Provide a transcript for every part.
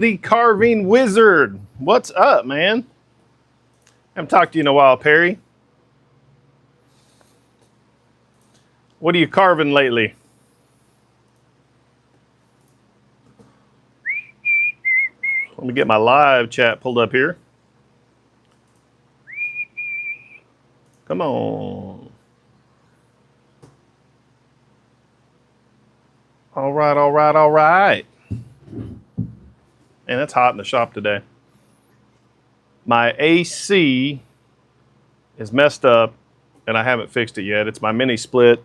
The carving wizard. What's up, man? I haven't talked to you in a while, Perry. What are you carving lately? Let me get my live chat pulled up here. Come on. All right, all right, all right. Man, it's hot in the shop today. My AC is messed up, and I haven't fixed it yet. It's my mini split.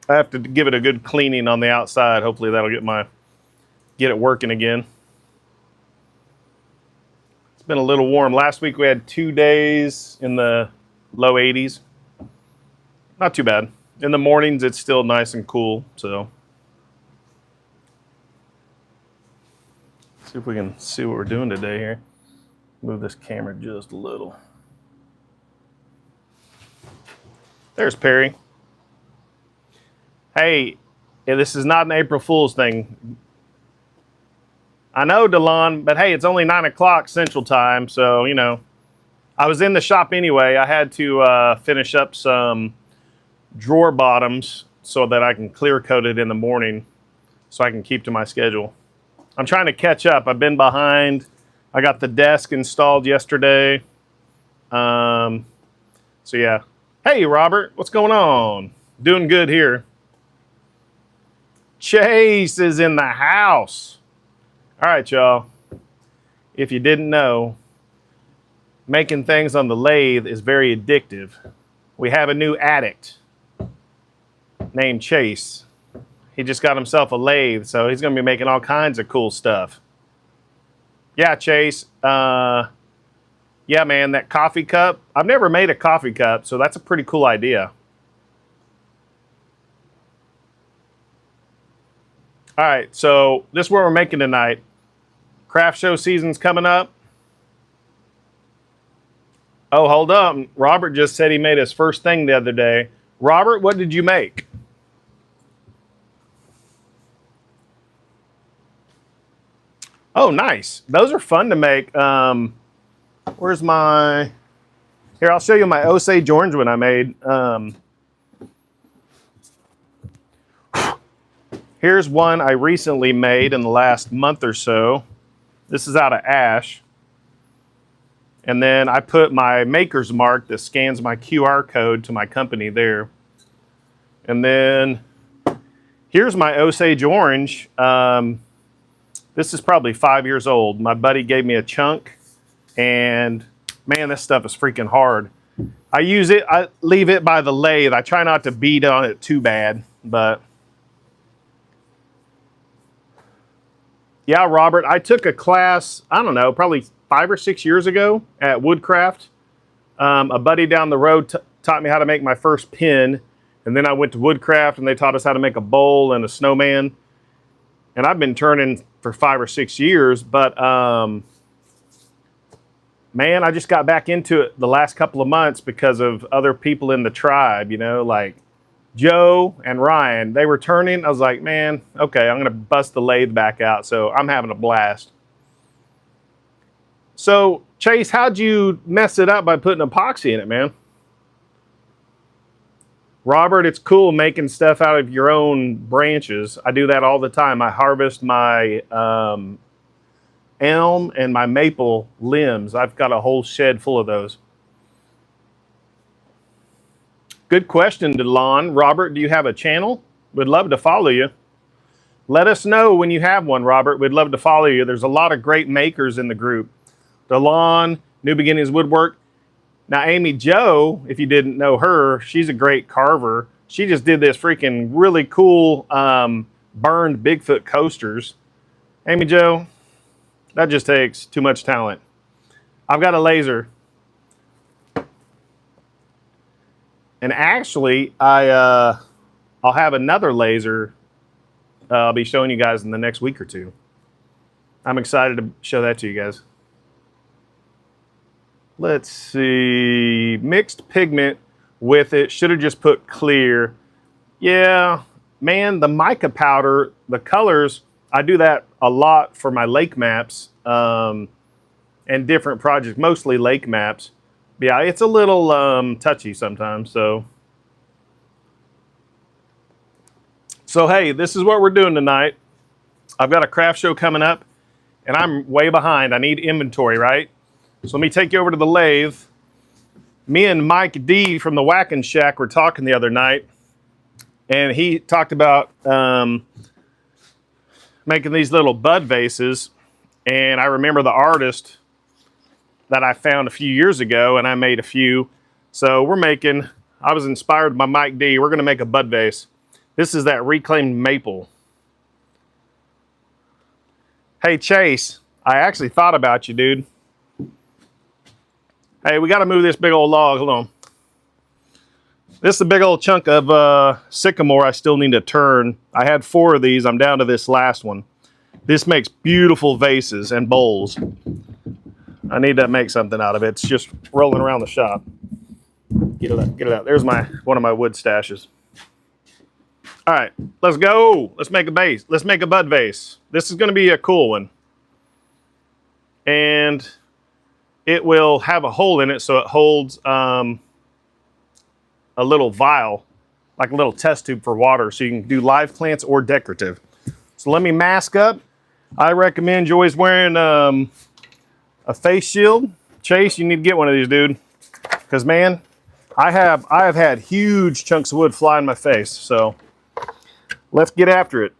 I have to give it a good cleaning on the outside. Hopefully that'll get it working again. It's been a little warm. Last week we had 2 days in the low 80s. Not too bad. In the mornings it's still nice and cool, so. See if we can see what we're doing today here. Move this camera just a little. There's Perry. Hey, this is not an April Fool's thing. I know, Delon, but hey, it's only 9 o'clock Central Time, so, you know. I was in the shop anyway. I had to finish up some drawer bottoms so that I can clear coat it in the morning so I can keep to my schedule. I'm trying to catch up. I've been behind. I got the desk installed yesterday. So yeah. Hey, Robert, what's going on? Doing good here. Chase is in the house. All right, y'all. If you didn't know, making things on the lathe is very addictive. We have a new addict named Chase. He just got himself a lathe, so he's going to be making all kinds of cool stuff. Yeah, Chase. Yeah, man, that coffee cup. I've never made a coffee cup, so that's a pretty cool idea. All right, so this is what we're making tonight. Craft show season's coming up. Oh, hold up. Robert just said he made his first thing the other day. Robert, what did you make? Oh, nice. Those are fun to make. Where's my... Here, I'll show you my Osage orange one I made. Here's one I recently made in the last month or so. This is out of ash. And then I put my maker's mark that scans my QR code to my company there. And then here's my Osage orange. This is probably 5 years old. My buddy gave me a chunk, and man, this stuff is freaking hard. I leave it by the lathe. I try not to beat on it too bad, but yeah, Robert, I took a class, I don't know, probably 5 or 6 years ago at Woodcraft. A buddy down the road taught me how to make my first pin, and then I went to Woodcraft and they taught us how to make a bowl and a snowman. And I've been turning for 5 or 6 years, but man, I just got back into it the last couple of months because of other people in the tribe, you know, like Joe and Ryan. They were turning. I was like, man, okay, I'm going to bust the lathe back out. So I'm having a blast. So, Chase, how'd you mess it up by putting epoxy in it, man? Robert, it's cool making stuff out of your own branches. I do that all the time. I harvest my elm and my maple limbs. I've got a whole shed full of those. Good question, Delon. Robert, do you have a channel? We'd love to follow you. Let us know when you have one, Robert. We'd love to follow you. There's a lot of great makers in the group. Delon, New Beginnings Woodwork. Now, Amy Jo, if you didn't know her, she's a great carver. She just did this freaking really cool burned Bigfoot coasters. Amy Jo, that just takes too much talent. I've got a laser. And actually, I'll have another laser I'll be showing you guys in the next week or two. I'm excited to show that to you guys. Let's see, mixed pigment with it. Should have just put clear. Yeah, man, the mica powder, the colors I do that a lot for my lake maps and different projects, mostly lake maps. But yeah, it's a little touchy sometimes. So hey, this is what we're doing tonight. I've got a craft show coming up, and I'm way behind. I need inventory, right? So let me take you over to the lathe. Me and Mike D from the Whacking Shack were talking the other night, and he talked about making these little bud vases. And I remember the artist that I found a few years ago, and I made a few. So I was inspired by Mike D. We're going to make a bud vase. This is that reclaimed maple. Hey, Chase, I actually thought about you, dude. Hey, we got to move this big old log. Hold on. This is a big old chunk of sycamore I still need to turn. I had 4 of these. I'm down to this last one. This makes beautiful vases and bowls. I need to make something out of it. It's just rolling around the shop. Get it out. Get it out. There's one of my wood stashes. All right, let's go. Let's make a vase. Let's make a bud vase. This is going to be a cool one. And it will have a hole in it so it holds a little vial, like a little test tube for water, so you can do live plants or decorative. So let me mask up. I recommend you always wearing a face shield. Chase, you need to get one of these, dude. Because, man, I have had huge chunks of wood fly in my face, so let's get after it.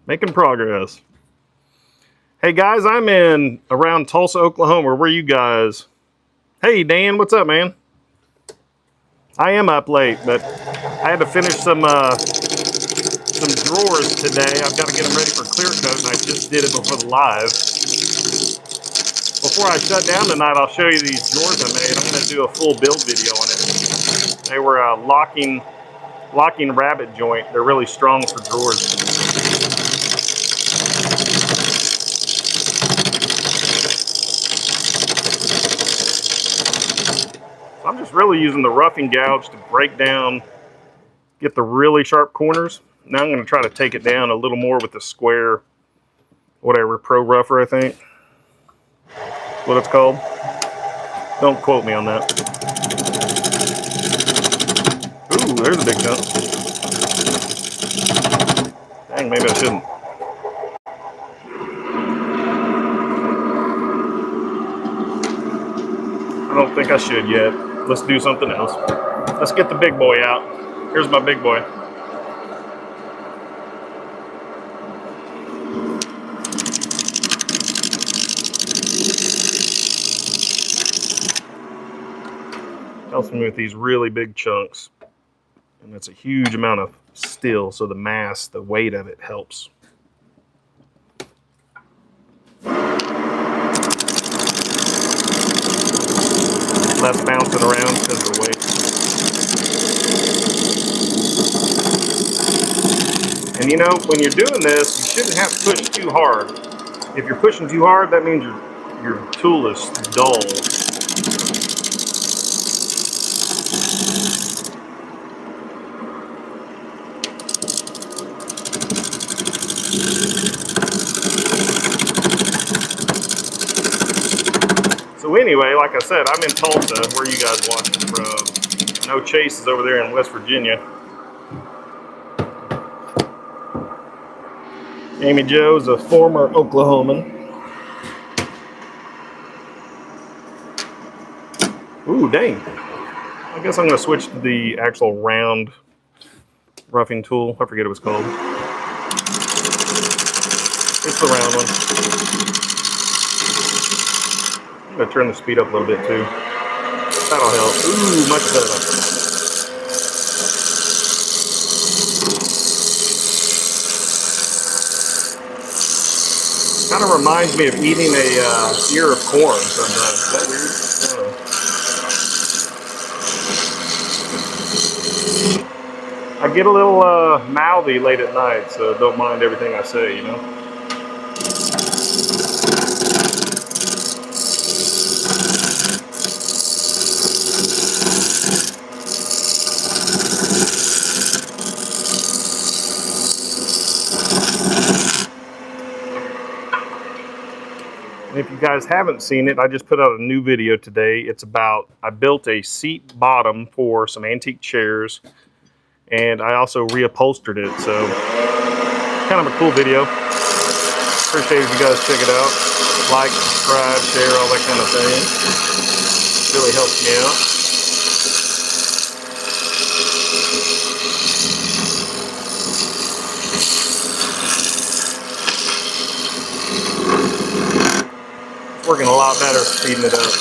Making progress. Hey guys, I'm in around Tulsa, Oklahoma. Where are you guys? Hey Dan, what's up, man? I am up late, but I had to finish some drawers today. I've got to get them ready for clear coat, and I just did it before the live. Before I shut down tonight, I'll show you these drawers I made. I'm going to do a full build video on it. They were locking rabbet joint. They're really strong for drawers. I'm just really using the roughing gouge to break down, get the really sharp corners. Now I'm going to try to take it down a little more with the square, whatever, Pro Rougher, I think. That's what it's called. Don't quote me on that. Ooh, there's a big chunk. Dang, maybe I shouldn't. I don't think I should yet. Let's do something else. Let's get the big boy out. Here's my big boy. Helps me with these really big chunks. And that's a huge amount of steel, so the mass, the weight of it helps. Less bouncing around because of the weight. And you know, when you're doing this, you shouldn't have to push too hard. If you're pushing too hard, that means your tool is dull. So anyway, like I said, I'm in Tulsa. Where are you guys watching from? I know Chase is over there in West Virginia. Amy Joe's a former Oklahoman. Ooh, dang. I guess I'm going to switch to the actual round roughing tool. I forget what it's called. It's the round one. I'm going to turn the speed up a little bit too. That'll help. Ooh, much better. Kind of reminds me of eating a ear of corn sometimes. Is that weird? I get a little mouthy late at night, so don't mind everything I say, you know? And if you guys haven't seen it, I just put out a new video today. It's about, I built a seat bottom for some antique chairs, and I also reupholstered it, so kind of a cool video. Appreciate if you guys check it out. Like, subscribe, share, all that kind of thing. Really helps me out. It's working a lot better, speeding it up.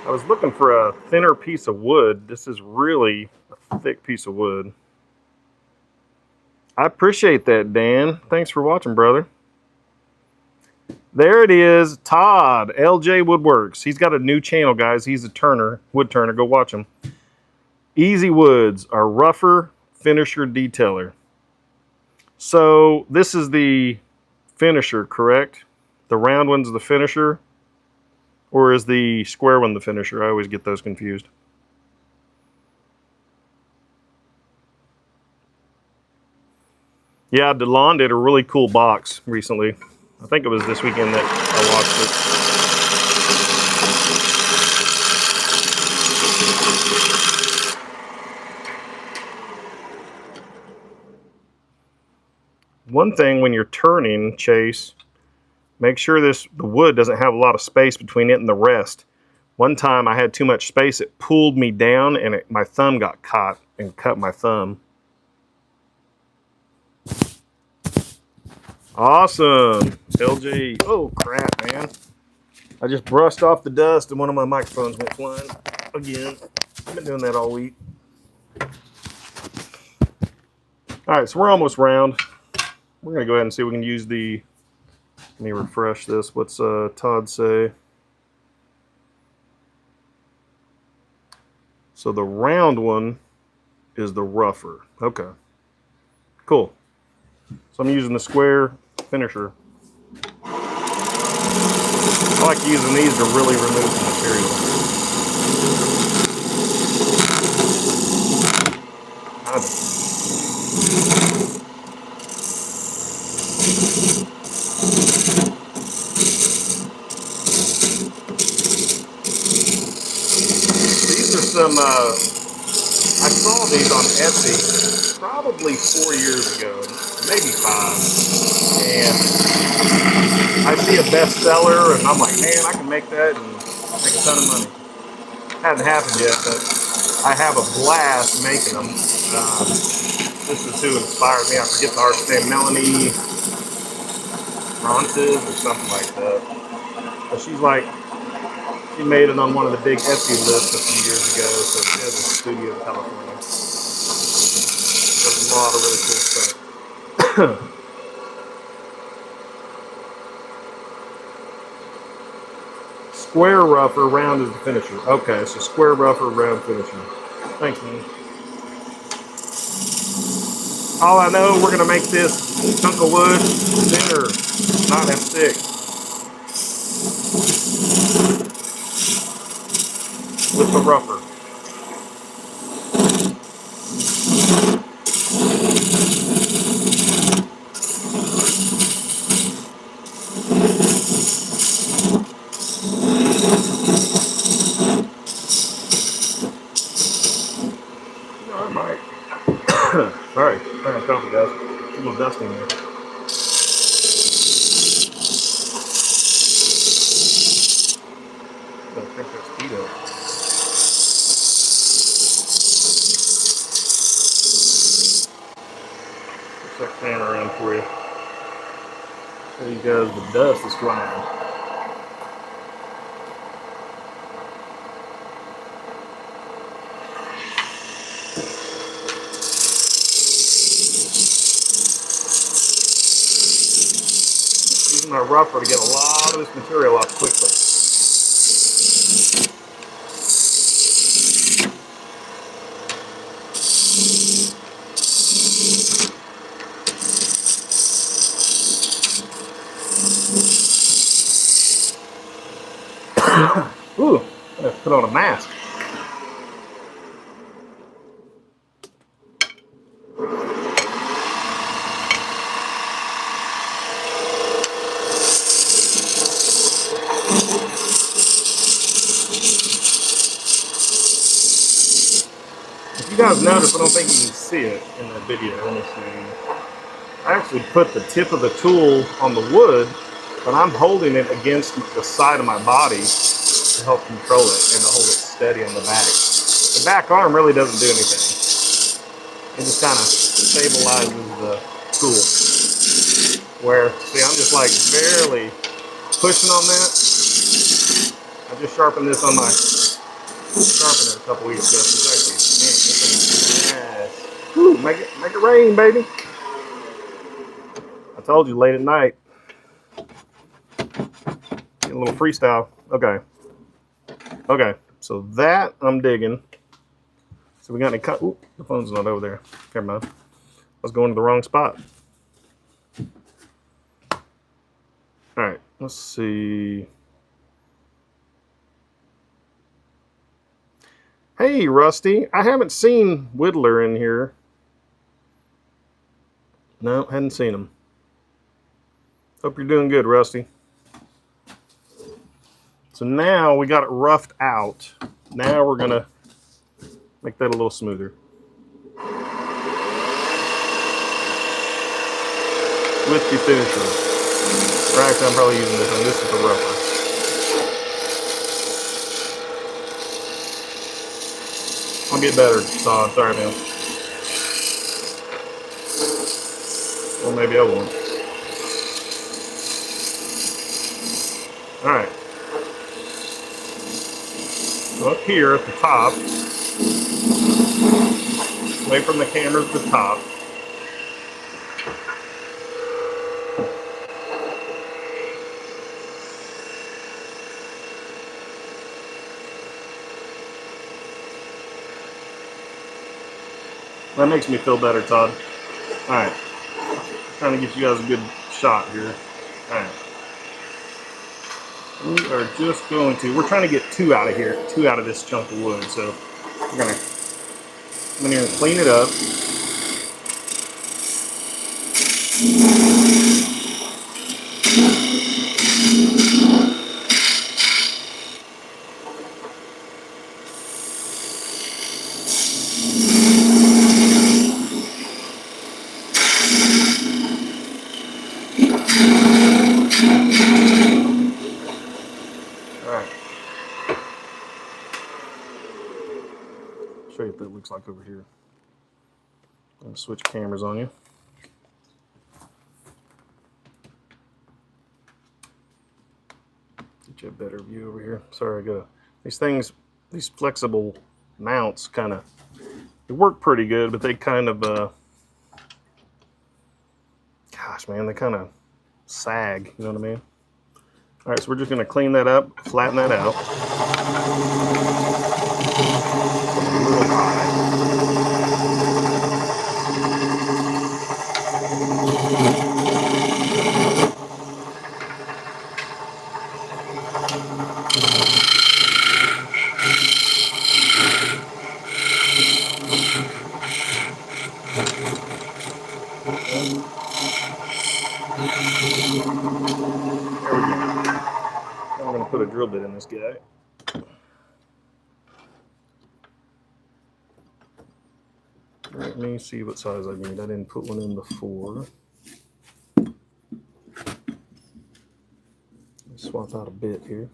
I was looking for a thinner piece of wood. This is really a thick piece of wood. I appreciate that, Dan. Thanks for watching, brother. There it is, Todd, LJ Woodworks. He's got a new channel, guys. He's a turner, wood turner. Go watch him. Easy Woods, our rougher finisher detailer. So this is the finisher, correct? The round one's the finisher? Or is the square one the finisher? I always get those confused. Yeah, DeLon did a really cool box recently. I think it was this weekend that I watched it. One thing when you're turning, Chase, make sure the wood doesn't have a lot of space between it and the rest. One time I had too much space, it pulled me down and my thumb got caught and cut my thumb. Awesome, LG. Oh crap, man. I just brushed off the dust and one of my microphones went flying again. I've been doing that all week. All right, so we're almost round. We're gonna go ahead and see if we can use the, let me refresh this. What's Todd say? So the round one is the rougher. Okay, cool. So I'm using the square finisher. I like using these to really remove the material. These are some, I saw these on Etsy probably 4 years ago, maybe 5. And I see a bestseller and I'm like, man, I can make that and make a ton of money. Hasn't happened yet, but I have a blast making them. This is who inspired me. I forget the artist's name, Melanie Ronces or something like that. But she's like, she made it on one of the big Etsy lists a few years ago, so she has a studio in California. There's a lot of really cool stuff. Square rougher, round is the finisher. Okay, so square rougher, round finisher. Thanks, man. All I know, we're gonna make this chunk of wood thinner, not as thick. With the rougher. think that's keto. Push that fan around for you. Show you guys the dust that's flying. Using my rougher to get a lot of this material off quickly. Ooh, I have to put on a mask. If you guys notice, I don't think you can see it in the video. Let me see. I actually put the tip of the tool on the wood, but I'm holding it against the side of my body to help control it and to hold it steady on the back. The back arm really doesn't do anything. It just kind of stabilizes the tool. Where, see, I'm just like barely pushing on that. I just sharpened this on my sharpener a couple weeks ago. It's actually, man, this thing is nice. Woo, make it rain, baby. I told you, late at night. Get a little freestyle. Okay. Okay, so that I'm digging. So we got any cut? Ooh, the phone's not over there. Never mind. I was going to the wrong spot. All right, let's see. Hey, Rusty. I haven't seen Whittler in here. No, hadn't seen him. Hope you're doing good, Rusty. So now we got it roughed out. Now we're gonna make that a little smoother. With the finisher. Or actually, I'm probably using this one. This is the rougher. I'll get better, Todd. Sorry, man. Or maybe I won't. Alright. So up here at the top, away from the camera at the top, that makes me feel better, Todd. Alright. Trying to get you guys a good shot here. Alright. We are just going to, we're trying to get two out of here, two out of this chunk of wood. So we're going to come in here and clean it up. Show you what that looks like over here. I'm going to switch cameras on you. Get you a better view over here. Sorry, I got these things, these flexible mounts kind of, they work pretty good, but they kind of, gosh, man, they kind of sag, you know what I mean? All right, so we're just going to clean that up, flatten that out. A little high. There we go. I'm going to put a drill bit in this guy. Let me see what size I need. I didn't put one in before. Let's swap out a bit here.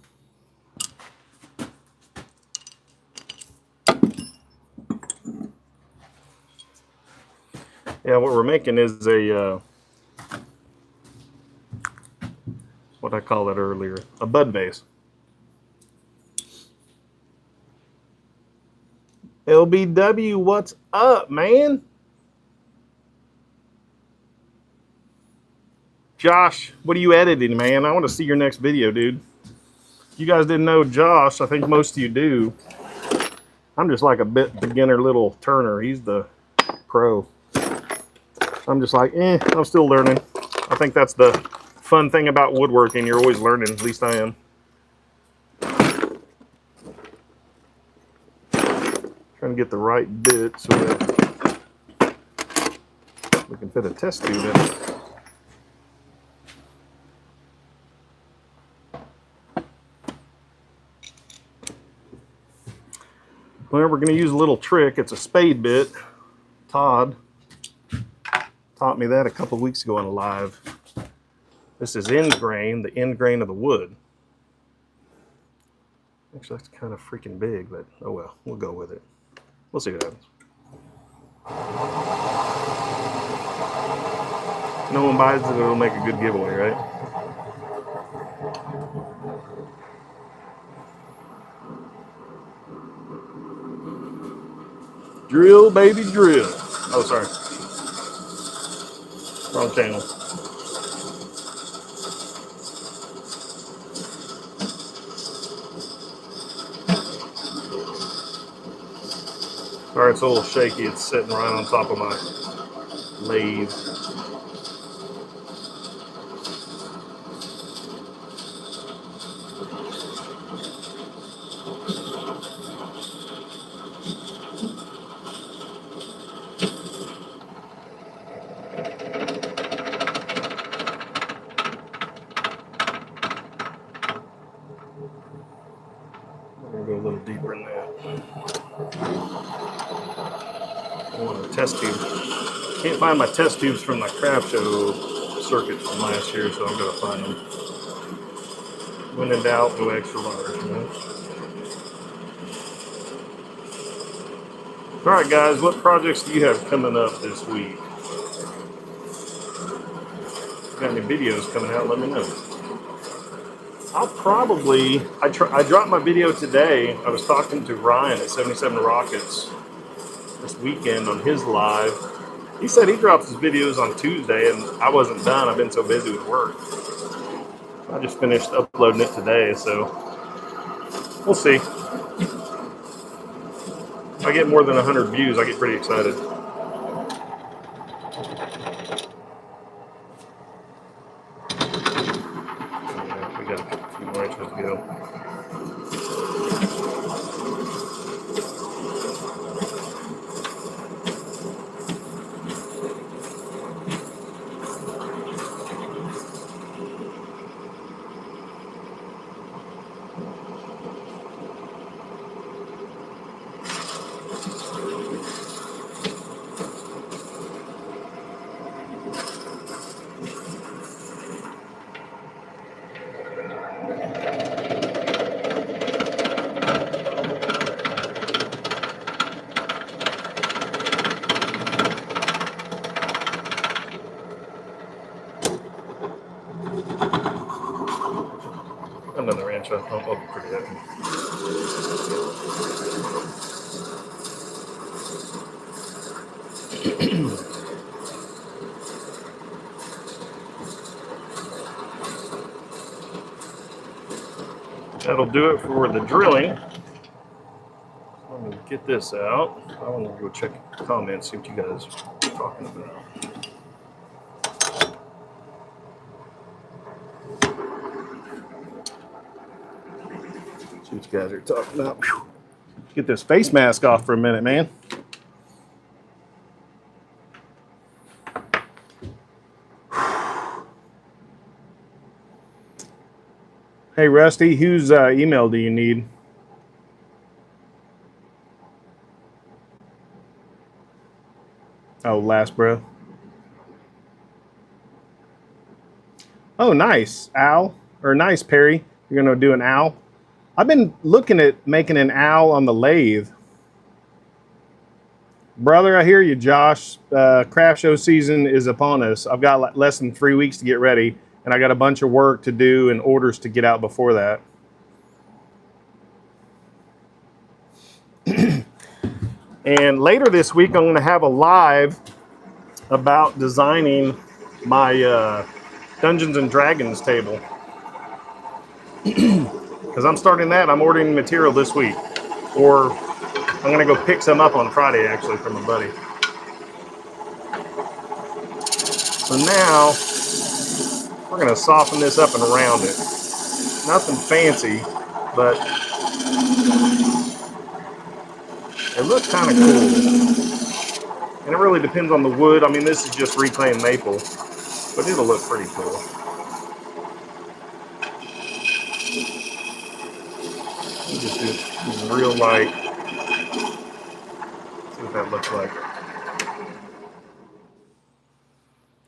Yeah, what we're making is a, what I called it earlier, a bud vase. LBW, what's up, man? Josh, what are you editing, man? I want to see your next video, dude. You guys didn't know Josh. I think most of you do. I'm just like a beginner little turner. He's the pro. I'm just like, I'm still learning. I think that's the fun thing about woodworking. You're always learning. At least I am. Trying to get the right bit so that we can fit a test tube in it. Well, we're going to use a little trick. It's a spade bit. Todd taught me that a couple of weeks ago on a live. This is end grain, the end grain of the wood. Actually, that's kind of freaking big, but oh well, we'll go with it. We'll see what happens. No one buys it, it'll make a good giveaway, right? Drill, baby, drill. Oh, sorry. Wrong channel. Sorry, it's a little shaky. It's sitting right on top of my lathe. Go a little deeper in that. I want a test tube. Can't find my test tubes from my craft show circuit from last year, so I'm gonna find them. When in doubt, go extra large, you know? All right, guys, what projects do you have coming up this week? Got any videos coming out? Let me know. I'll probably, I dropped my video today. I was talking to Ryan at 77 Rockets this weekend on his live. He said he drops his videos on Tuesday, and I wasn't done. I've been so busy with work. I just finished uploading it today, so we'll see. If I get more than 100 views, I get pretty excited. We got a few more inches to go. Another ranch, I'll be pretty happy. That'll do it for the drilling. I'm going to get this out. I want to go check the comments, see what you guys are talking about. See what you guys are talking about. Whew. Get this face mask off for a minute, man. Hey, Rusty, whose email do you need? Oh, last bro. Oh, nice, Al. Or nice, Perry. You're going to do an owl? I've been looking at making an owl on the lathe. Brother, I hear you, Josh. Craft show season is upon us. I've got less than 3 weeks to get ready, and I got a bunch of work to do and orders to get out before that. And later this week, I'm going to have a live about designing my Dungeons and Dragons table. Because I'm starting that. I'm ordering material this week. Or I'm going to go pick some up on Friday, actually, from a buddy. So now, we're going to soften this up and round it. Nothing fancy, but it looks kind of cool. And it really depends on the wood. I mean, this is just reclaimed maple, but it'll look pretty cool. Just do real light. See what that looks like.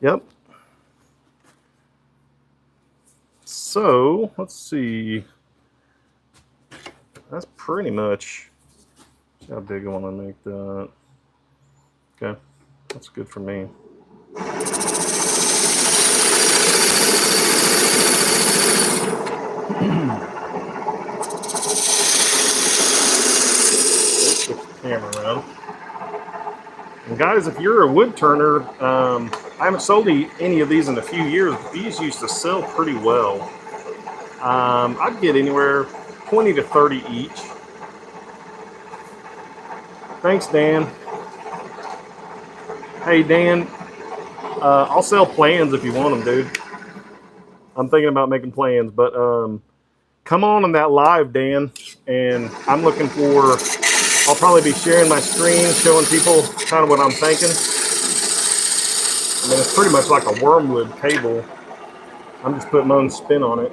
Yep. So, let's see. That's pretty much how big I want to make that. Okay, that's good for me. Switch the camera around. And guys, if you're a wood turner, I haven't sold any of these in a few years, but these used to sell pretty well. I'd get anywhere 20 to 30 each. Thanks, Dan. Hey, Dan, I'll sell plans if you want them, dude. I'm thinking about making plans, but come on that live, Dan, and I'm looking for, I'll probably be sharing my screen, showing people kind of what I'm thinking. I mean, it's pretty much like a wormwood table. I'm just putting my own spin on it.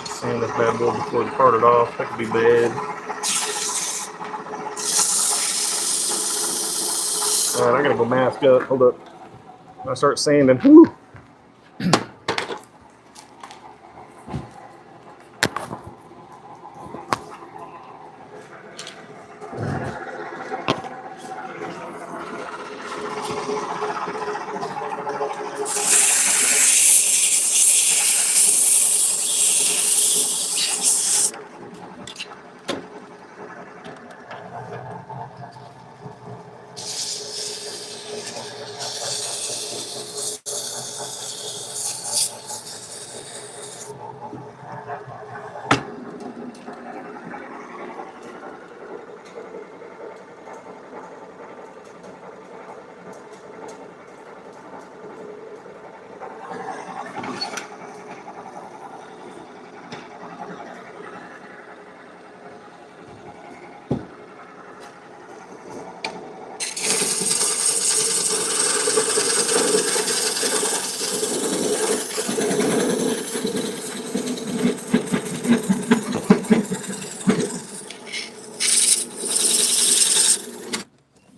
Sand this bad boy before it's parted off. That could be bad. All right, I gotta go mask up. Hold up. I start sanding. Woo!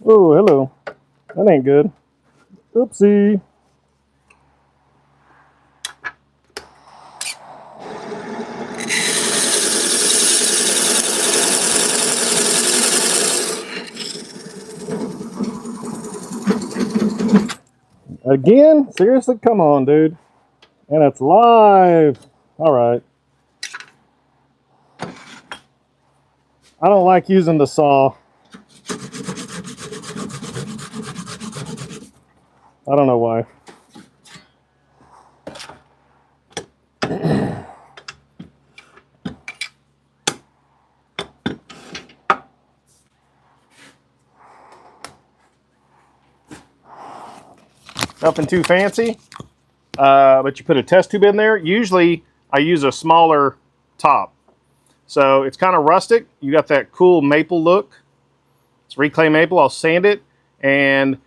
Oh, hello. That ain't good. Oopsie. Again? Seriously? Come on, dude. And it's live. All right. I don't like using the saw. I don't know why. Nothing too fancy, but you put a test tube in there. Usually I use a smaller top. So it's kind of rustic. You got that cool maple look. It's reclaimed maple. I'll sand it. And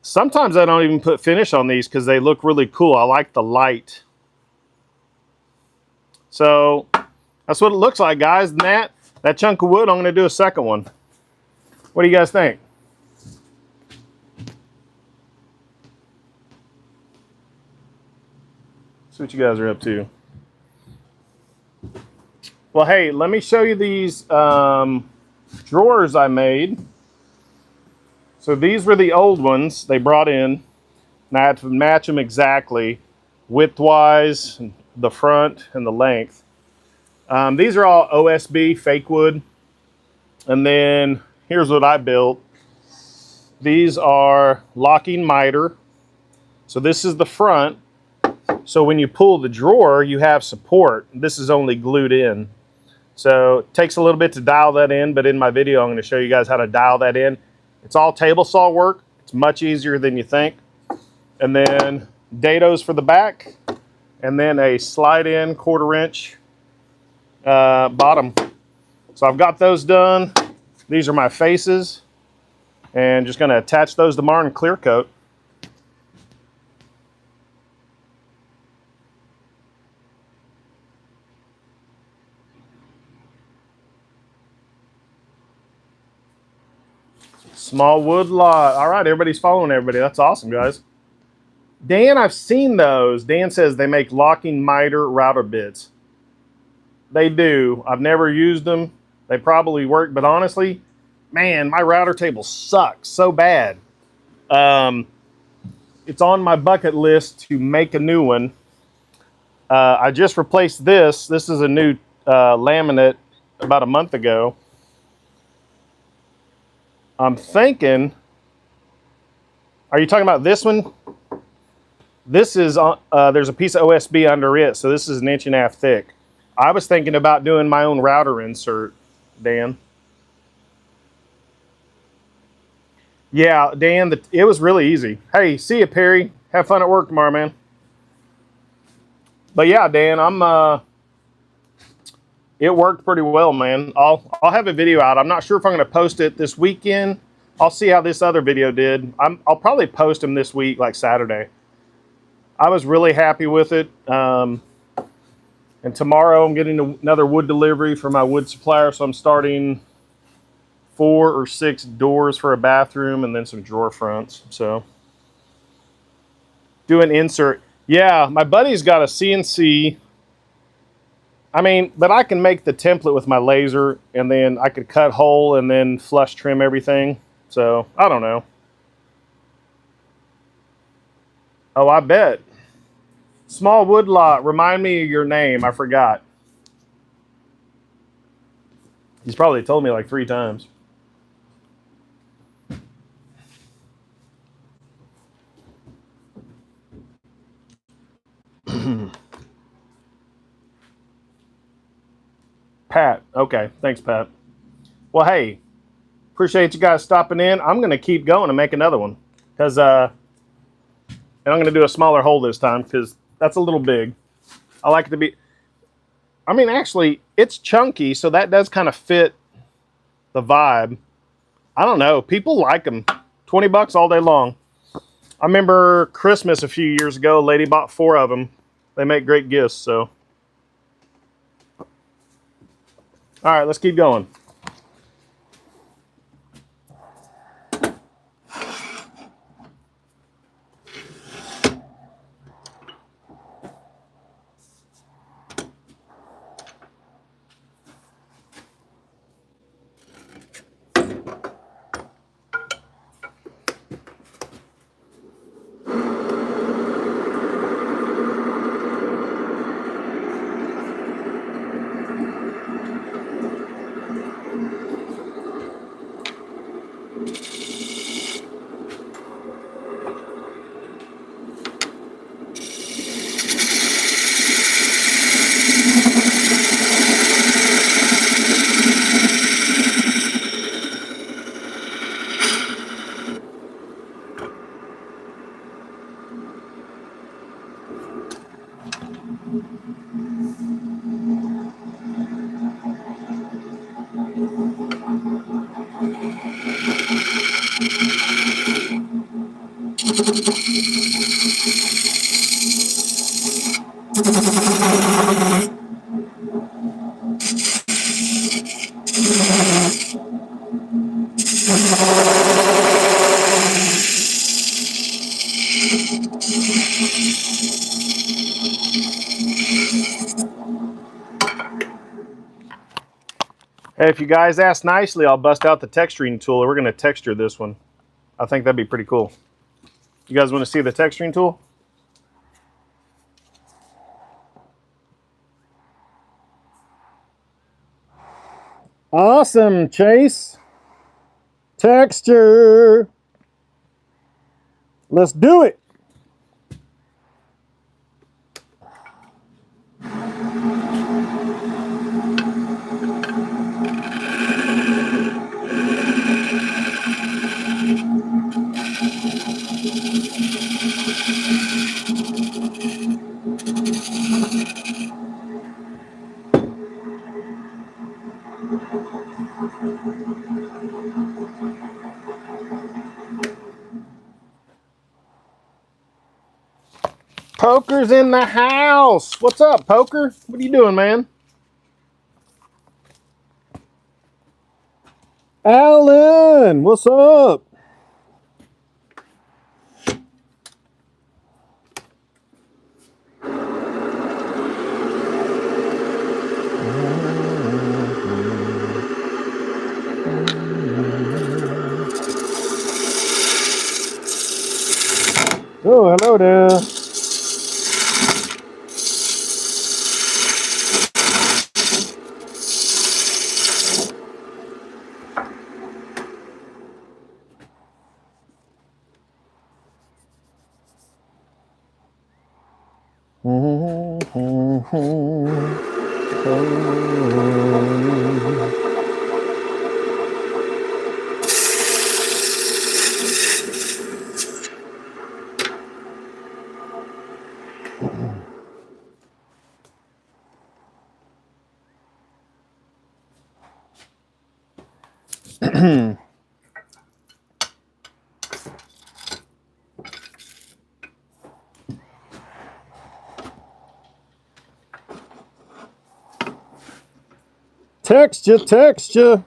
sometimes I don't even put finish on these because they look really cool. I like the light. So that's what it looks like, guys. And that chunk of wood, I'm going to do a second one. What do you guys think? See what you guys are up to. Well, hey, let me show you these drawers I made. So these were the old ones they brought in, and I had to match them exactly, width-wise, the front and the length. These are all OSB, fake wood. And then here's what I built. These are locking miter. So this is the front. So when you pull the drawer, you have support. This is only glued in. So it takes a little bit to dial that in, but in my video, I'm going to show you guys how to dial that in. It's all table saw work. It's much easier than you think. And then dados for the back, and then a slide-in 1/4 inch bottom. So I've got those done. These are my faces, and just going to attach those tomorrow and clear coat. Small wood lot. All right, everybody's following everybody. That's awesome, guys. Dan, I've seen those. Dan says they make locking miter router bits. They do. I've never used them. They probably work, but honestly, man, my router table sucks so bad. It's on my bucket list to make a new one. I just replaced this. This is a new laminate about a month ago. I'm thinking, are you talking about this one? This is, there's a piece of OSB under it, so this is 1.5 inches thick. I was thinking about doing my own router insert, Dan. Yeah, Dan, it was really easy. Hey, see you, Perry. Have fun at work tomorrow, man. But yeah, Dan, it worked pretty well, man. I'll have a video out. I'm not sure if I'm going to post it this weekend. I'll see how this other video did. I'll probably post them this week, like Saturday. I was really happy with it. And tomorrow I'm getting another wood delivery for my wood supplier. So I'm starting 4 or 6 doors for a bathroom and then some drawer fronts. So do an insert. Yeah, my buddy's got a CNC. I mean, but I can make the template with my laser, and then I could cut hole and then flush trim everything. So, I don't know. Oh, I bet. Small wood lot, remind me of your name. I forgot. He's probably told me like 3 times. Pat. Okay. Thanks, Pat. Well, hey, appreciate you guys stopping in. I'm going to keep going and make another one. Because, and I'm going to do a smaller hole this time because that's a little big. I like it to be, I mean, actually, it's chunky, so that does kind of fit the vibe. I don't know. People like them. $20 all day long. I remember Christmas a few years ago, a lady bought 4 of them. They make great gifts, so. All right, let's keep going. Hey, if you guys ask nicely, I'll bust out the texturing tool. We're going to texture this one. I think that'd be pretty cool. You guys want to see the texturing tool? Awesome, Chase. Texture. Let's do it. Poker's in the house. What's up, Poker? What are you doing, man? Alan, what's up? Oh, hello there. Texture.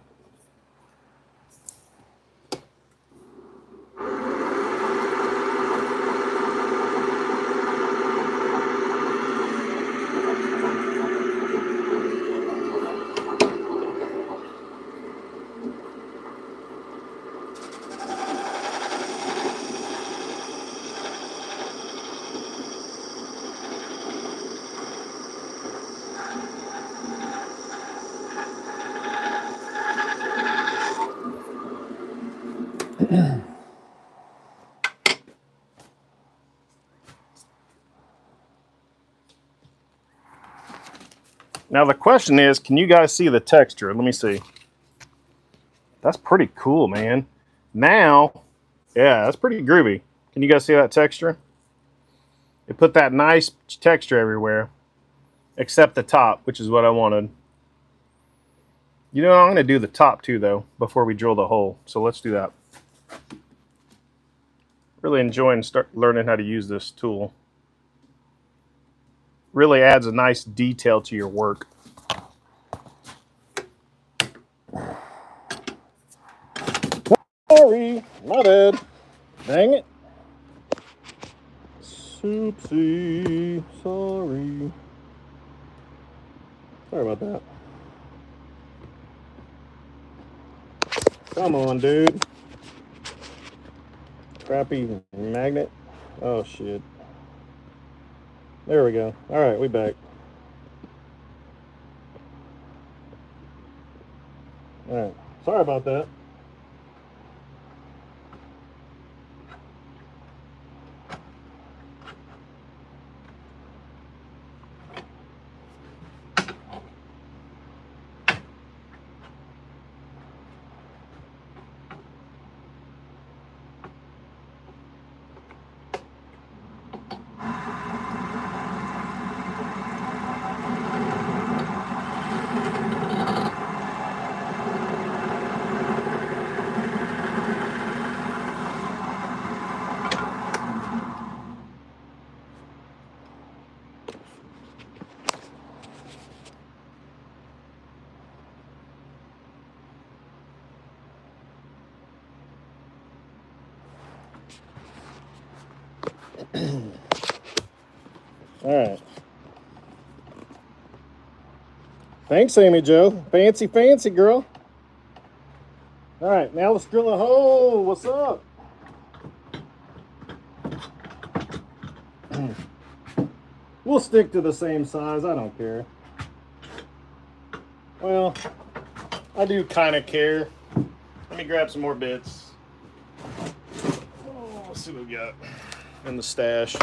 Now the question is, can you guys see the texture? Let me see. That's pretty cool, man. Now, yeah, that's pretty groovy. Can you guys see that texture? It put that nice texture everywhere, except the top, which is what I wanted. You know, I'm going to do the top too, though, before we drill the hole. So let's do that. Really enjoying learning how to use this tool. Really adds a nice detail to your work. Sorry, my bad. Dang it. Oopsie, sorry. Sorry about that. Come on, dude. Crappy magnet. Oh, shit. There we go. All right, we back. All right. Sorry about that. All right. Thanks, Amy Jo. Fancy, fancy, girl. All right, now let's drill a hole. What's up? We'll stick to the same size. I don't care. Well, I do kind of care. Let me grab some more bits. Oh, let's see what we got in the stash.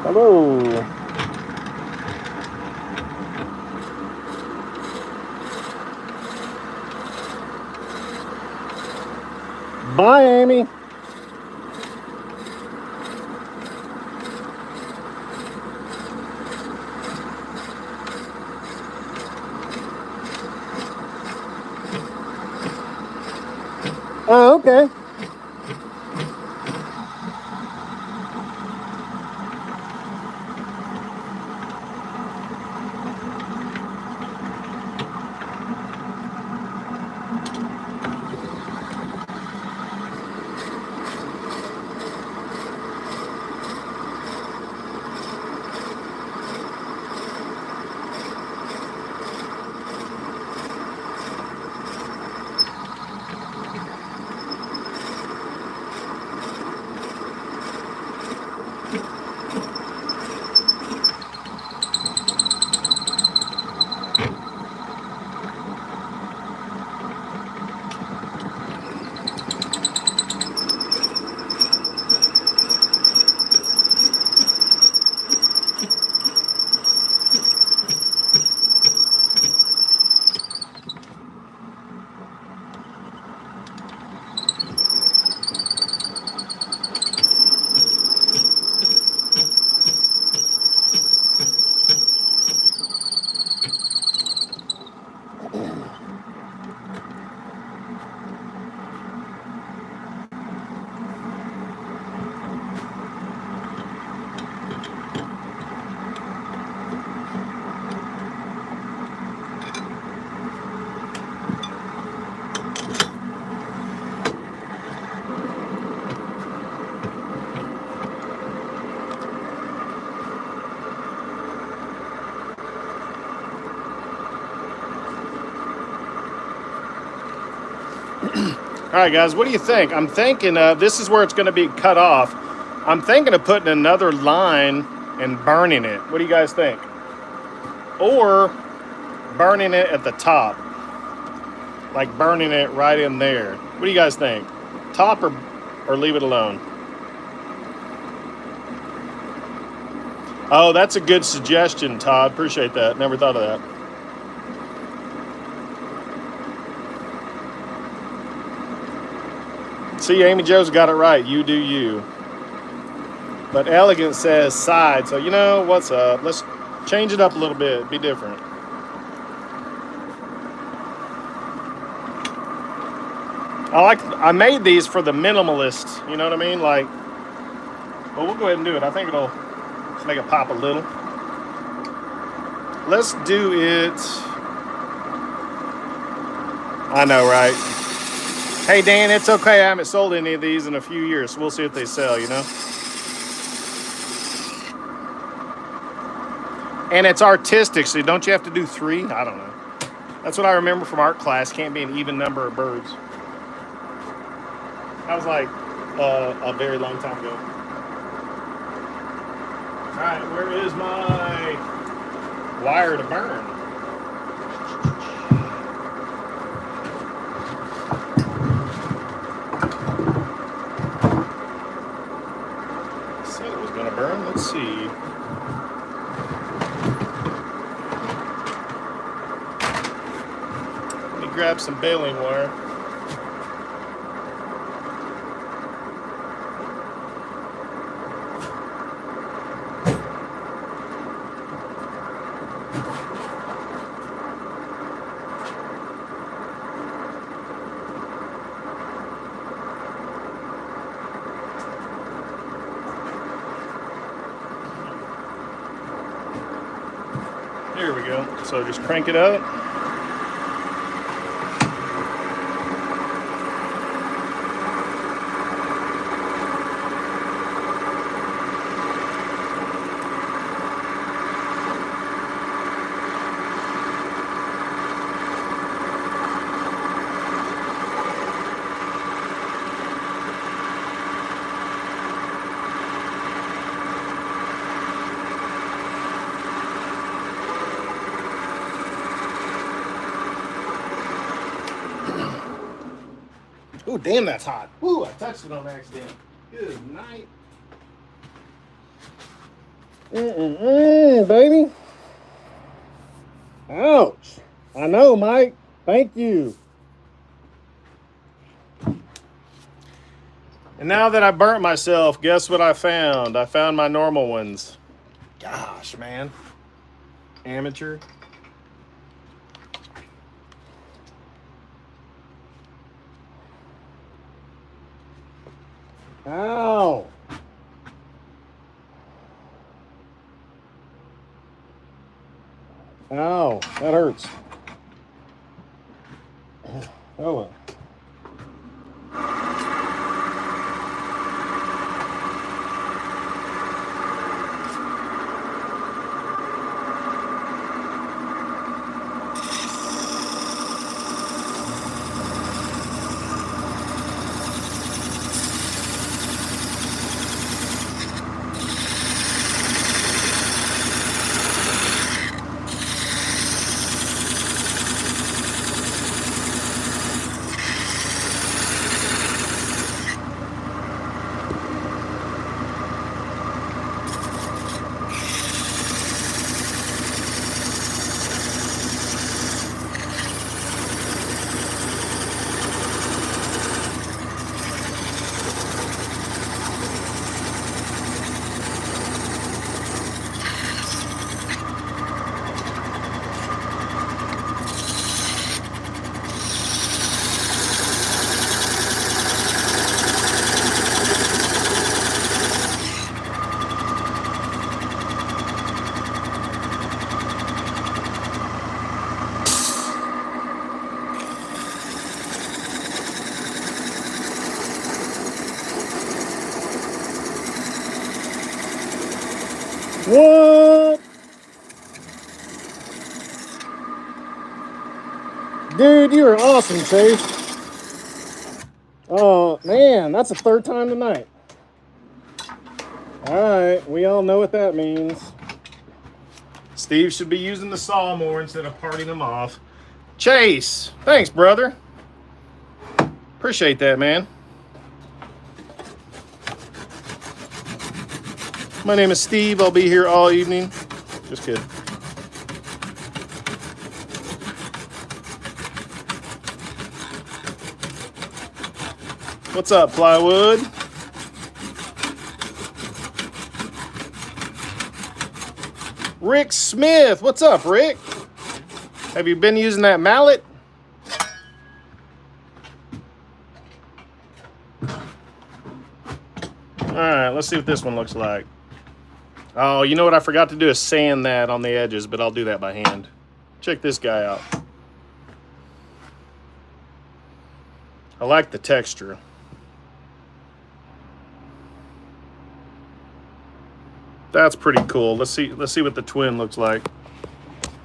Hello. Bye, Amy. Oh, okay. All right, guys, what do you think? I'm thinking this is where it's going to be cut off. I'm thinking of putting another line and burning it. What do you guys think? Or burning it at the top. Like burning it right in there. What do you guys think? Top or leave it alone? Oh, that's a good suggestion, Todd. Appreciate that. Never thought of that. See, Amy Jo's got it right. You do you. But Elegant says side. So, you know, what's up? Let's change it up a little bit. Be different. I made these for the minimalist. You know what I mean? Like, well, we'll go ahead and do it. I think it'll make it pop a little. Let's do it. I know, right? Hey, Dan, it's okay. I haven't sold any of these in a few years, so we'll see if they sell, you know? And it's artistic, so don't you have to do 3? I don't know. That's what I remember from art class. Can't be an even number of birds. That was like a very long time ago. All right, where is my wire to burn? Said it was going to burn. Let's see. Let me grab some baling wire. There we go. So just crank it up. Ooh, damn, that's hot. Ooh, I touched it on accident. Good night. Baby. Ouch. I know, Mike. Thank you. And now that I burnt myself, guess what I found? I found my normal ones. Gosh, man. Amateur. Ow. Ow, that hurts. Oh well. What? Dude, you are awesome, Chase. Oh, man, that's the 3rd time tonight. All right, we all know what that means. Steve should be using the saw more instead of parting them off. Chase, thanks, brother. Appreciate that, man. My name is Steve. I'll be here all evening. Just kidding. What's up, plywood? Rick Smith. What's up, Rick? Have you been using that mallet? All right, let's see what this one looks like. Oh, you know what I forgot to do is sand that on the edges, but I'll do that by hand. Check this guy out. I like the texture. That's pretty cool. Let's see what the twin looks like.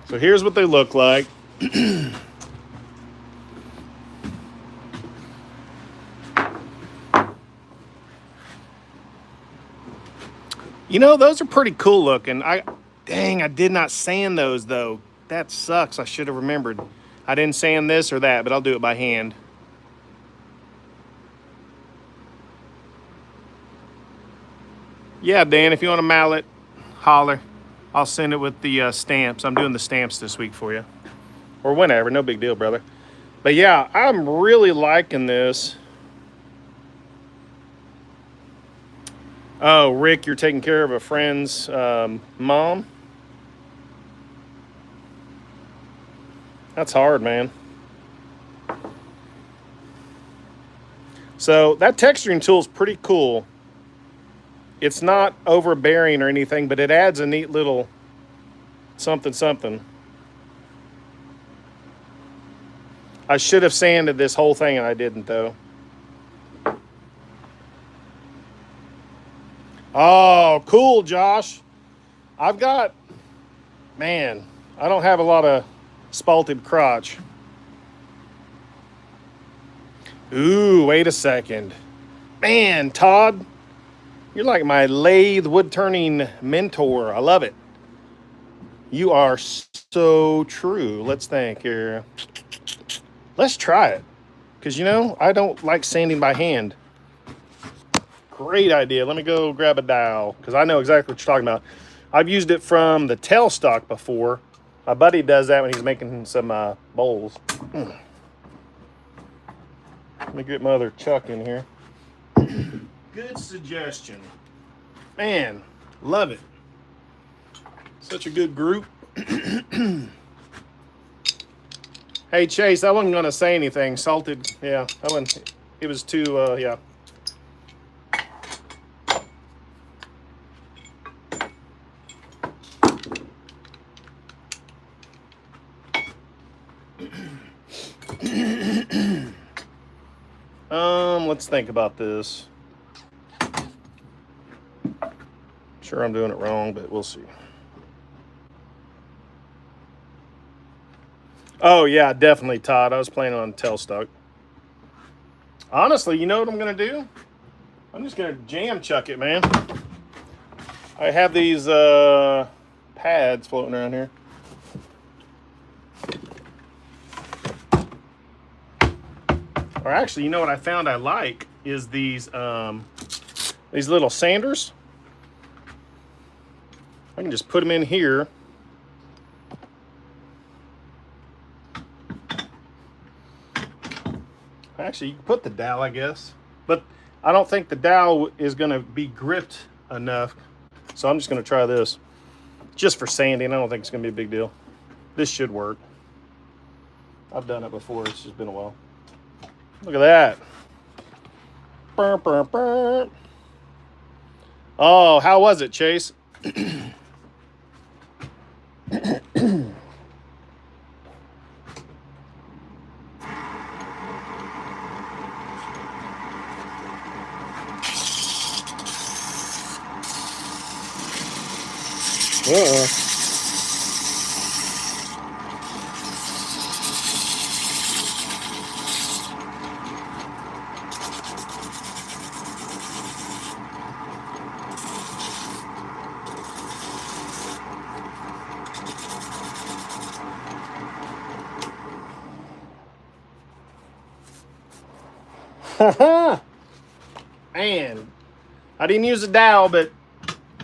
So here's what they look like. You know, those are pretty cool looking. Dang, I did not sand those though. That sucks. I should have remembered. I didn't sand this or that, but I'll do it by hand. Yeah, Dan, if you want a mallet, holler. I'll send it with the stamps. I'm doing the stamps this week for you. Or whenever, no big deal, brother. But yeah, I'm really liking this. Oh, Rick, you're taking care of a friend's mom? That's hard, man. So that texturing tool is pretty cool. It's not overbearing or anything, but it adds a neat little something. I should have sanded this whole thing and I didn't though. Oh, cool, Josh. I've got, man, I don't have a lot of spalted crotch. Ooh, wait a second. Man, Todd, you're like my lathe wood turning mentor. I love it. You are so true. Let's think here. Let's try it. Because, you know, I don't like sanding by hand. Great idea. Let me go grab a dowel because I know exactly what you're talking about. I've used it from the tailstock before. My buddy does that when he's making some bowls. Let me get my other chuck in here. Good suggestion. Man, love it. Such a good group. Hey, Chase, I wasn't going to say anything. Salted, yeah. I wasn't, it was too, yeah. Let's think about this. Sure, I'm doing it wrong, but we'll see. Oh yeah, definitely, Todd. I was planning on tailstock. Honestly, you know what I'm gonna do? I'm just gonna jam chuck it, man. I have these pads floating around here. Or actually, you know what I found I like is these little sanders. I can just put them in here. Actually, you can put the dowel, I guess. But I don't think the dowel is going to be gripped enough. So I'm just going to try this. Just for sanding. I don't think it's going to be a big deal. This should work. I've done it before. It's just been a while. Look at that. Burr, burr, burr. Oh, how was it, Chase? Man, I didn't use a dowel, but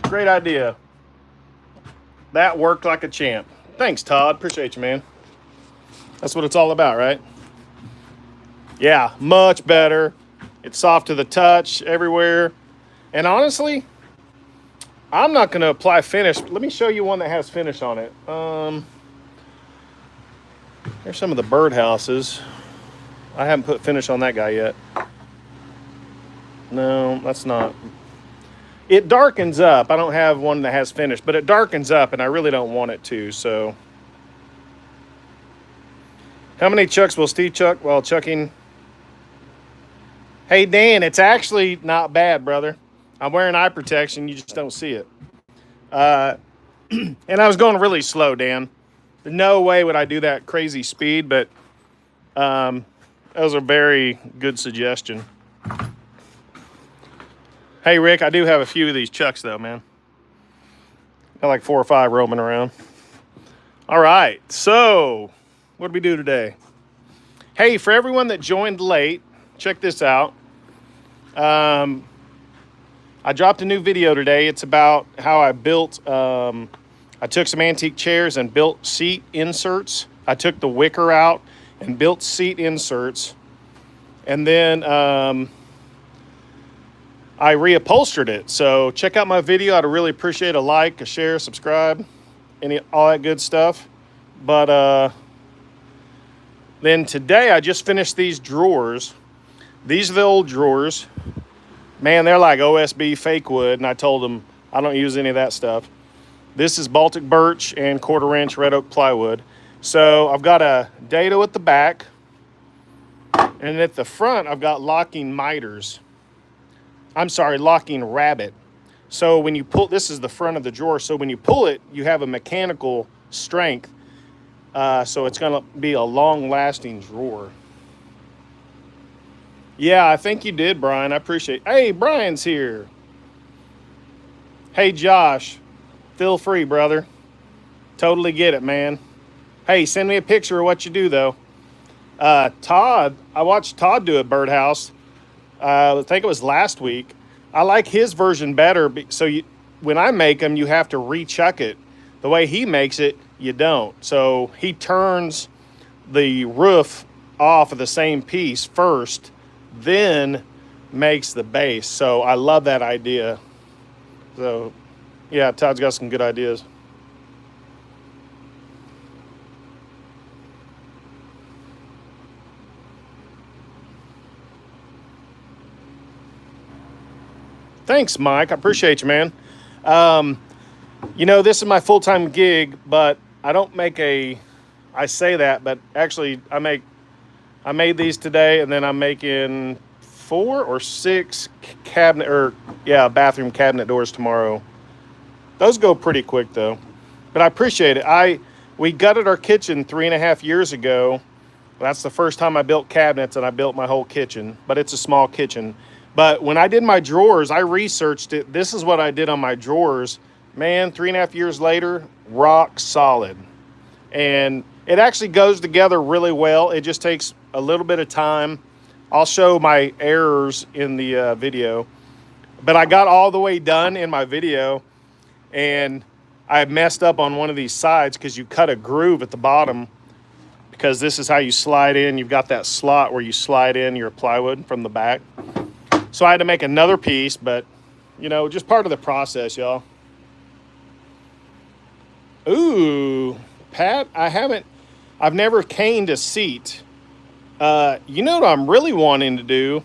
great idea. That worked like a champ. Thanks, Todd. Appreciate you, man. That's what it's all about, right? Yeah, much better. It's soft to the touch everywhere. And honestly, I'm not going to apply finish. Let me show you one that has finish on it. Here's some of the birdhouses. I haven't put finish on that guy yet. No, that's not. It darkens up. I don't have one that has finish, but it darkens up, and I really don't want it to, so. How many chucks will Steve chuck while chucking? Hey, Dan, it's actually not bad, brother. I'm wearing eye protection. You just don't see it. And I was going really slow, Dan. No way would I do that crazy speed, but that was a very good suggestion. Hey, Rick, I do have a few of these chucks, though, man. Got like 4 or 5 roaming around. All right, so what did we do today? Hey, for everyone that joined late, check this out. I dropped a new video today. It's about how I built, I took some antique chairs and built seat inserts. I took the wicker out and built seat inserts. And then I reupholstered it. So check out my video. I'd really appreciate a like, a share, subscribe, all that good stuff. But then today I just finished these drawers. These are the old drawers. Man, they're like OSB fake wood, and I told them I don't use any of that stuff. This is Baltic birch and 1/4 inch red oak plywood. So I've got a dado at the back, and at the front I've got locking miters. I'm sorry, locking rabbet. So when you pull, this is the front of the drawer, so when you pull it, you have a mechanical strength. So it's gonna be a long-lasting drawer. Yeah, I think you did, Brian. I appreciate it. Hey, Brian's here. Hey, Josh. Feel free, brother. Totally get it, man. Hey, send me a picture of what you do, though. Todd, I watched Todd do a birdhouse. I think it was last week. I like his version better. So when I make them, you have to rechuck it. The way he makes it, you don't. So he turns the roof off of the same piece first, then makes the base. So I love that idea. So yeah, Todd's got some good ideas. Thanks, Mike. I appreciate you, man. You know, this is my full-time gig, but I don't make I say that, but actually I made these today, and then I'm making 4 or 6 bathroom cabinet doors tomorrow. Those go pretty quick though, but I appreciate it. We gutted our kitchen 3.5 years ago. That's the first time I built cabinets, and I built my whole kitchen, but it's a small kitchen. But when I did my drawers, I researched it. This is what I did on my drawers. Man, 3.5 years later, rock solid. And it actually goes together really well. It just takes a little bit of time. I'll show my errors in the video. But I got all the way done in my video, and I messed up on one of these sides because you cut a groove at the bottom, because this is how you slide in. You've got that slot where you slide in your plywood from the back. So I had to make another piece, but, you know, just part of the process, y'all. Ooh, Pat, I've never caned a seat. You know what I'm really wanting to do?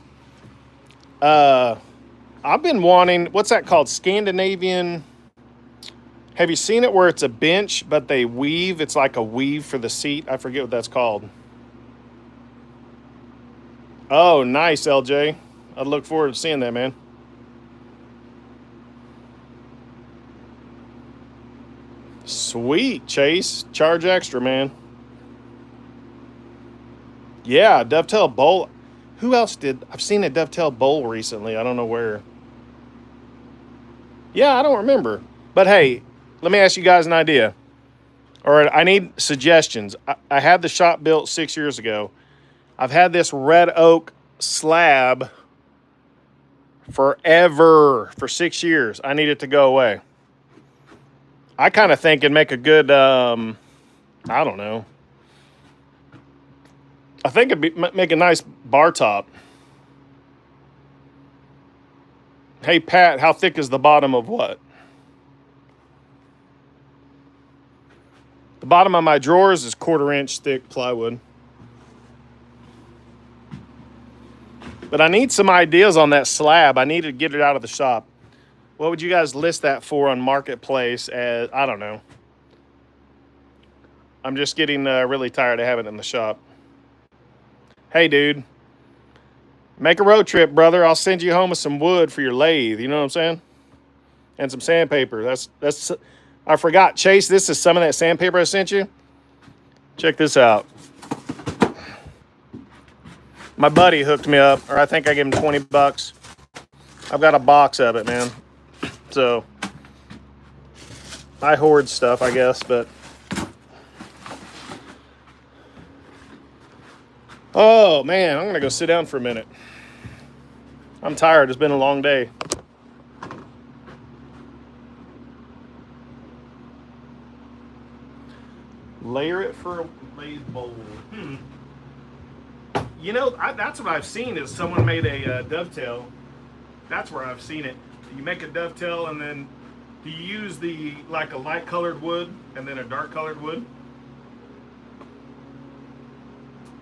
I've been wanting, what's that called? Scandinavian. Have you seen it where it's a bench, but they weave? It's like a weave for the seat. I forget what that's called. Oh, nice, LJ. I look forward to seeing that, man. Sweet, Chase. Charge extra, man. Yeah, dovetail bowl. Who else did? I've seen a dovetail bowl recently. I don't know where. Yeah, I don't remember. But hey, let me ask you guys an idea. Or I need suggestions. I had the shop built 6 years ago. I've had this red oak slab forever, for 6 years. I need it to go away. I kind of think it'd make a good, I don't know. I think it'd make a nice bar top. Hey, Pat, how thick is the bottom of what? The bottom of my drawers is 1/4 inch thick plywood. But I need some ideas on that slab. I need to get it out of the shop. What would you guys list that for on Marketplace as, I don't know. I'm just getting really tired of having it in the shop. Hey, dude. Make a road trip, brother. I'll send you home with some wood for your lathe. You know what I'm saying? and some sandpaper. That's I forgot. Chase, this is some of that sandpaper I sent you. Check this out. My buddy hooked me up, or I think I gave him 20 bucks. I've got a box of it, man. So I hoard stuff, I guess, but oh man, I'm gonna go sit down for a minute. I'm tired. It's been a long day. Layer it for a glazed bowl. You know, that's what I've seen is someone made a dovetail. That's where I've seen it. You make a dovetail and then do you use like a light colored wood and then a dark colored wood?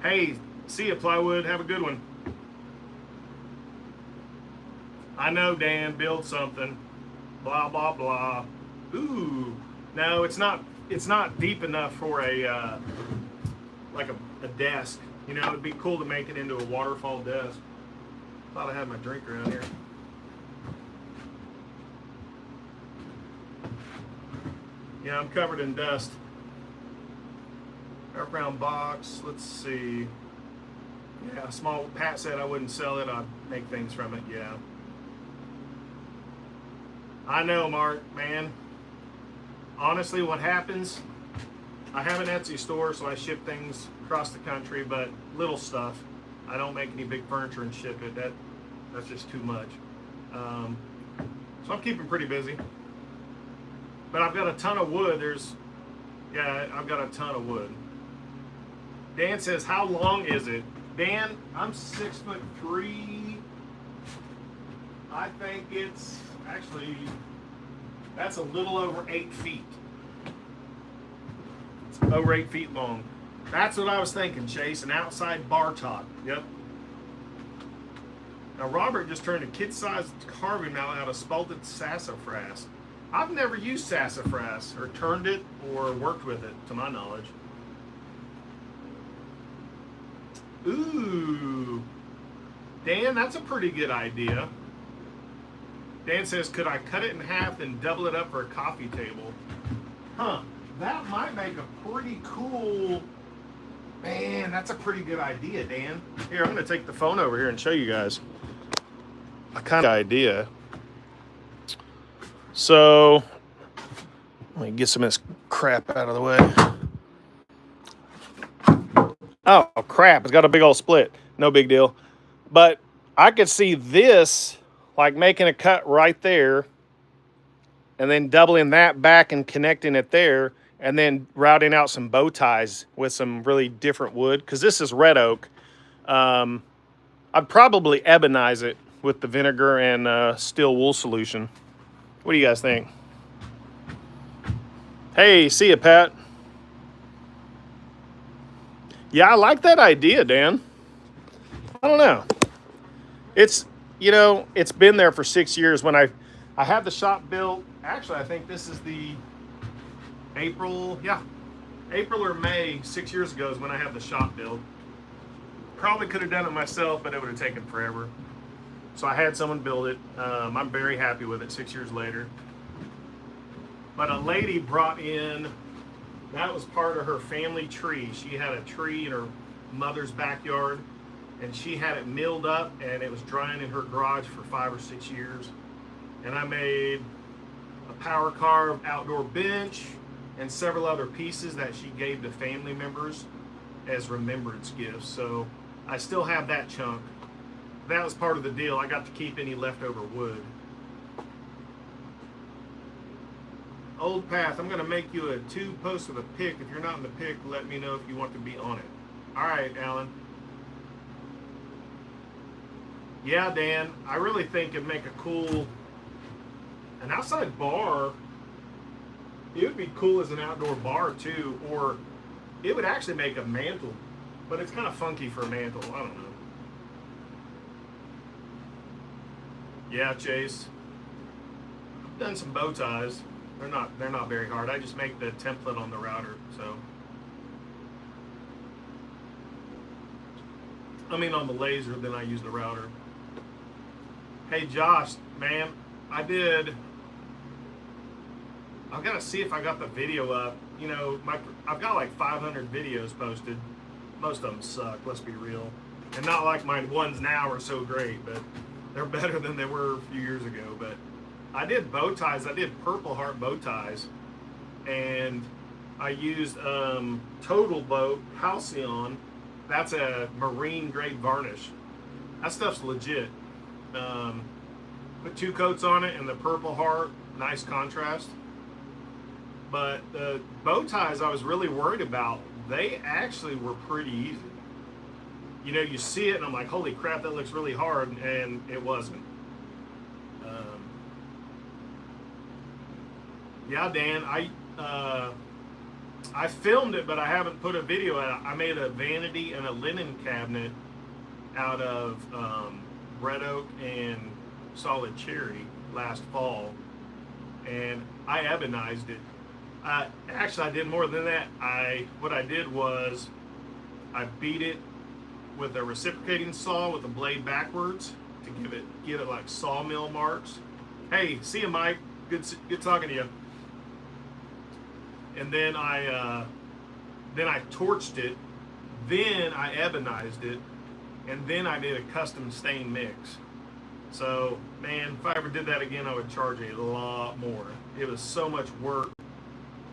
Hey, see ya, plywood. Have a good one. I know, Dan. Build something. Blah blah blah. Ooh, no, it's not. It's not deep enough for a like a desk. You know, it'd be cool to make it into a waterfall desk. Thought I had my drink around here. Yeah, I'm covered in dust. Wraparound box. Let's see. Yeah, small. Pat said I wouldn't sell it. I'd make things from it. Yeah. I know, Mark, man. Honestly, what happens, I have an Etsy store, so I ship things across the country, but little stuff. I don't make any big furniture and ship it. That's just too much. So I'm keeping pretty busy. But I've got a ton of wood. I've got a ton of wood. Dan says, how long is it? Dan, I'm 6'3". I think it's actually, that's a little over 8 feet. It's over 8 feet long. That's what I was thinking, Chase, an outside bar top. Yep. Now, Robert just turned a kid-sized carving mallet out of spalted sassafras. I've never used sassafras, or turned it, or worked with it, to my knowledge. Ooh. Dan, that's a pretty good idea. Dan says, could I cut it in half and double it up for a coffee table? Huh. That might make a pretty cool... Man, that's a pretty good idea, Dan. Here, I'm going to take the phone over here and show you guys a kind of idea. So, let me get some of this crap out of the way. Oh, crap. It's got a big old split. No big deal. But I could see this, like making a cut right there, and then doubling that back and connecting it there, and then routing out some bow ties with some really different wood, because this is red oak. I'd probably ebonize it with the vinegar and steel wool solution. What do you guys think? Hey, see ya, Pat. Yeah, I like that idea, Dan. I don't know. It's, you know, it's been there for 6 years. When I had the shop built, actually, I think this is the April or May, 6 years ago is when I had the shop built. Probably could have done it myself, but it would have taken forever. So I had someone build it. I'm very happy with it 6 years later. But a lady brought in, that was part of her family tree. She had a tree in her mother's backyard, and she had it milled up, and it was drying in her garage for 5 or 6 years. And I made a power carved outdoor bench and several other pieces that she gave to family members as remembrance gifts. So I still have that chunk. That was part of the deal. I got to keep any leftover wood. Old Path, I'm going to make you a 2 post with a pic. If you're not in the pic, let me know if you want to be on it. All right, Alan. Yeah, Dan, I really think it'd make a cool, an outside bar. It would be cool as an outdoor bar too, or it would actually make a mantle, but it's kind of funky for a mantle. I don't know. Yeah, Chase. I've done some bow ties. They're not very hard. I just make the template on the router, so. I mean on the laser, then I use the router. Hey Josh, man, I did I've got to see if I got the video up. You know, I've got like 500 videos posted. Most of them suck, let's be real. And not like my ones now are so great, but they're better than they were a few years ago. But I did bow ties. I did Purple Heart bow ties. And I used Total Boat Halcyon. That's a marine grade varnish. That stuff's legit. Put 2 coats on it and the Purple Heart, nice contrast. But the bow ties I was really worried about, they actually were pretty easy. You know, you see it and I'm like, holy crap, that looks really hard, and it wasn't. Yeah, Dan, I filmed it, but I haven't put a video out. I made a vanity and a linen cabinet out of red oak and solid cherry last fall, and I ebonized it. Actually, I did more than that. What I did was I beat it with a reciprocating saw with the blade backwards to give it like sawmill marks. Hey, see you, Mike. Good talking to you. And then I torched it, then I ebonized it, and then I did a custom stain mix. So, man, if I ever did that again, I would charge a lot more. It was so much work.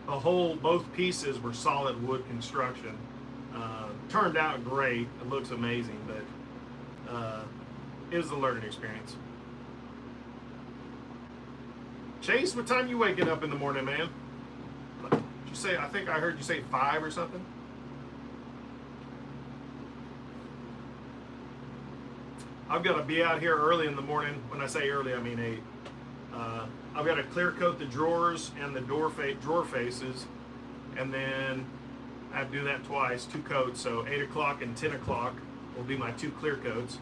Both pieces were solid wood construction. Turned out great. It looks amazing, but it was a learning experience. Chase, what time you waking up in the morning, man? Did you say? I think I heard you say 5 or something. I've got to be out here early in the morning. When I say early, I mean 8. I've got to clear coat the drawers and the drawer faces, and then I have to do that twice, 2 coats. So 8 o'clock and 10 o'clock will be my 2 clear coats.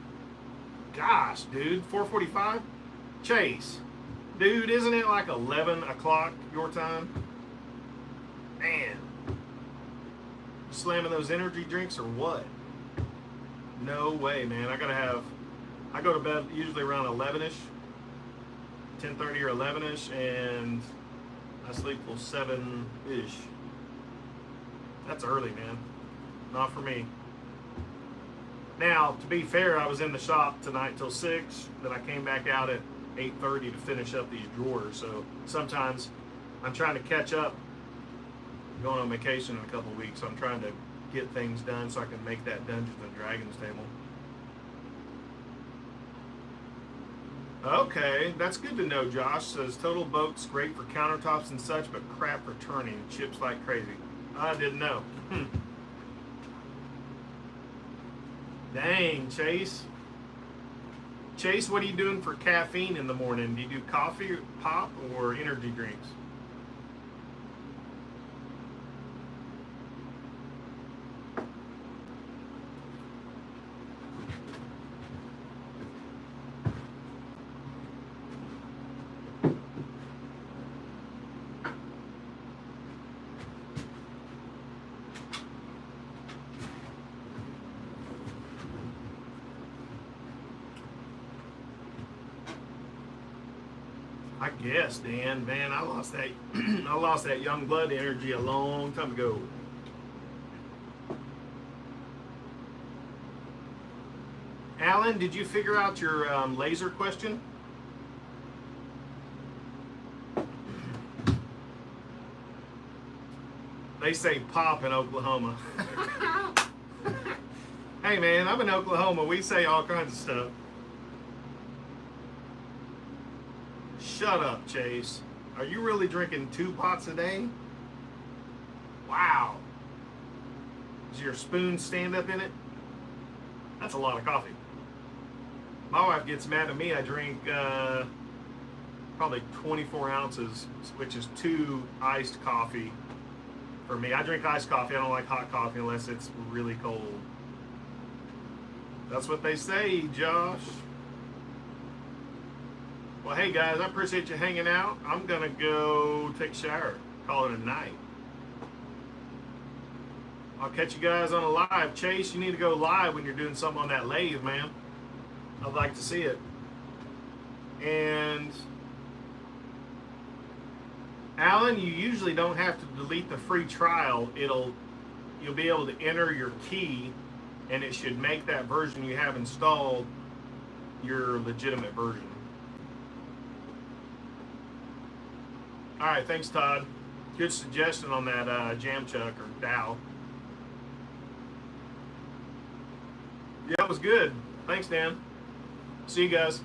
Gosh, dude, 4:45. Chase, dude, isn't it like 11 o'clock your time? Man, you slamming those energy drinks or what? No way, man. I go to bed usually around 11ish, 10:30 or 11ish, and I sleep till 7ish. That's early, man. Not for me. Now, to be fair, I was in the shop tonight till 6. Then I came back out at 8:30 to finish up these drawers. So sometimes I'm trying to catch up. Going on vacation in a couple of weeks, so I'm trying to get things done so I can make that Dungeons and Dragons table. Okay, that's good to know. Josh says Total Boat's great for countertops and such, but crap for turning. Chips like crazy. I didn't know. Dang, Chase. Chase, what are you doing for caffeine in the morning? Do you do coffee, pop, or energy drinks? I guess, Dan, man, I lost that young blood energy a long time ago. Alan, did you figure out your laser question? They say pop in Oklahoma. Hey, man, I'm in Oklahoma. We say all kinds of stuff. Shut up, Chase. Are you really drinking 2 pots a day? Wow. Does your spoon stand up in it? That's a lot of coffee. My wife gets mad at me. I drink probably 24 ounces, which is 2 iced coffee for me. I drink iced coffee. I don't like hot coffee unless it's really cold. That's what they say, Josh. Well, hey guys, I appreciate you hanging out. I'm gonna go take a shower, call it a night. I'll catch you guys on a live. Chase, you need to go live when you're doing something on that lathe, man. I'd like to see it. And Alan, you usually don't have to delete the free trial. You'll be able to enter your key, and it should make that version you have installed your legitimate version. All right, thanks, Todd. Good suggestion on that jam chuck or dowel. Yeah, that was good. Thanks, Dan. See you guys.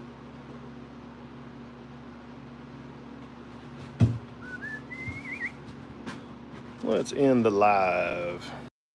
Let's end the live.